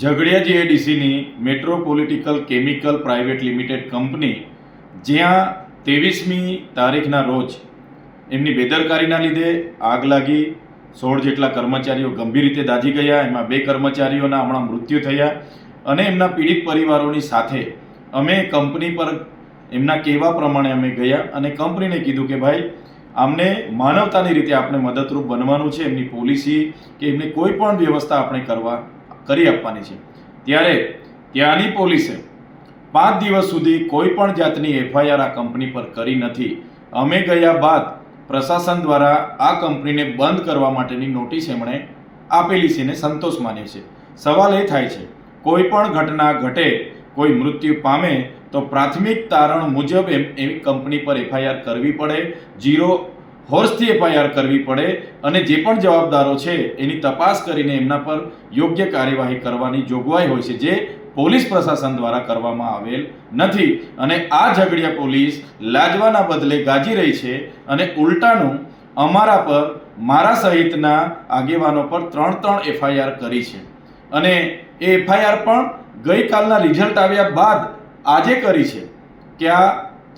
ઝઘડિયા જીઆઈડીસીની metropolitical chemical private limited company, જ્યાં 23મી તારીખના રોજ એમની બેદરકારીના લીધે આગ લાગી, 16 જેટલા કર્મચારીઓ ગંભીર રીતે દાઝી ગયા. એમાં 2 કર્મચારીઓના હમણાં મૃત્યુ થયા અને એમના પીડિત પરિવારોની સાથે અમે કંપની પર એમના કહેવા પ્રમાણે અમે ગયા અને કંપનીને કીધું કે ભાઈ, આમને માનવતાની રીતે આપણે મદદરૂપ બનવાનું છે. એમની પોલિસી કે એમની કોઈ પણ વ્યવસ્થા આપણે કરી આપવાની છે. ત્યારે ત્યાંની પોલીસે 5 દિવસ સુધી કોઈ પણ જાતની એફઆઈઆર આ કંપની પર કરી નથી. અમે ગયા બાદ પ્રશાસન દ્વારા આ કંપનીને બંધ કરવા માટેની નોટિસ એમણે આપેલી છે ને સંતોષ માન્યો છે. સવાલ એ થાય છે, કોઈ પણ ઘટના ઘટે, કોઈ મૃત્યુ પામે તો પ્રાથમિક તારણ મુજબ એવી કંપની પર એફઆઈઆર કરવી પડે, 0 હોર્સથી એફઆઈઆર કરવી પડે અને જે પણ જવાબદારો છે એની તપાસ કરીને એમના પર યોગ્ય કાર્યવાહી કરવાની જોગવાઈ હોય છે, જે પોલીસ પ્રશાસન દ્વારા કરવામાં આવેલ નથી. અને આ ઝઘડિયા પોલીસ લાજવાના બદલે ગાજી રહી છે અને ઉલટાનું અમારા પર, મારા સહિતના આગેવાનો પર 3 એફઆઈઆર કરી છે. અને એ એફઆઈઆર પણ ગઈકાલના રિઝલ્ટ આવ્યા બાદ આજે કરી છે કે આ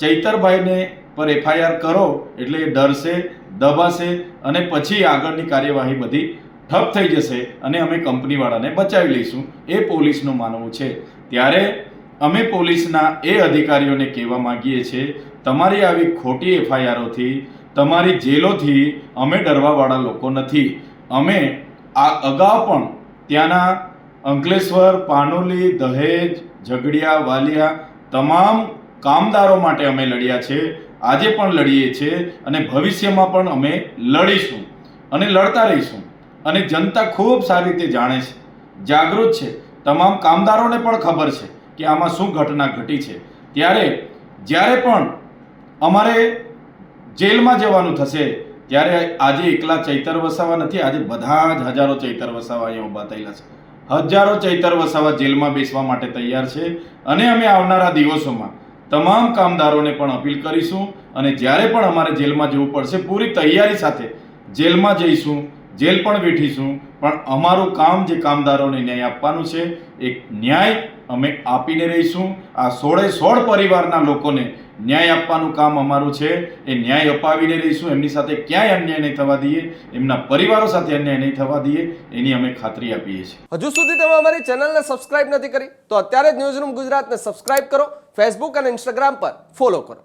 ચૈતરભાઈને પર એફઆઈઆર કરો એટલે એ ડરશે, દબાશે અને પછી આગળની કાર્યવાહી બધી ઠપ થઈ જશે અને અમે કંપનીવાળાને બચાવી લઈશું, એ પોલીસનું માનવું છે. ત્યારે અમે પોલીસના એ અધિકારીઓને કહેવા માંગીએ છીએ, તમારી આવી ખોટી એફઆઈઆરોથી, તમારી જેલોથી અમે ડરવાવાળા લોકો નથી. અમે આ અગાઉ પણ ત્યાંના અંકલેશ્વર, પાનોલી, દહેજ, ઝઘડિયા, વાલિયા તમામ કામદારો માટે અમે લડ્યા છે, આજે પણ લડીએ છીએ અને ભવિષ્યમાં પણ અમે લડીશું અને લડતા રહીશું. અને જનતા ખૂબ સારી રીતે જાણે છે, જાગૃત છે. તમામ કામદારોને પણ ખબર છે કે આમાં શું ઘટના ઘટી છે. ત્યારે જ્યારે પણ અમારે જેલમાં જવાનું થશે ત્યારે આજે એકલા ચૈતર વસાવા નથી, આજે બધા જ હજારો ચૈતર વસાવા અહીંયા ઊભા થયેલા છે. હજારો ચૈતર વસાવા જેલમાં બેસવા માટે તૈયાર છે. અને અમે આવનારા દિવસોમાં તમામ કામદારોને પણ અપીલ કરીશું અને જ્યારે પણ અમારે જેલમાં જવું પડશે, પૂરી તૈયારી સાથે જેલમાં જઈશું, જેલ પણ બેઠીશું. પણ અમારું કામ જે કામદારોને ન્યાય આપવાનું છે, એ ન્યાય અમે આપીને રહીશું. આ 16 પરિવારના લોકોને ન્યાય આપવાનું કામ અમારું છે, એ ન્યાય અપાવીને રહીશું. એમની સાથે ક્યાંય અન્યાય નહીં થવા દઈએ, એમના પરિવારો સાથે અન્યાય નહીં થવા દઈએ, એની અમે ખાતરી આપીએ છીએ. હજુ સુધી તમે અમારી ચેનલને સબસ્ક્રાઇબ નથી કરી તો અત્યારે જ ન્યૂઝરૂમ ગુજરાતને સબસ્ક્રાઇબ કરો, ફેસબુક અને ઇન્સ્ટાગ્રામ પર ફોલો કરો.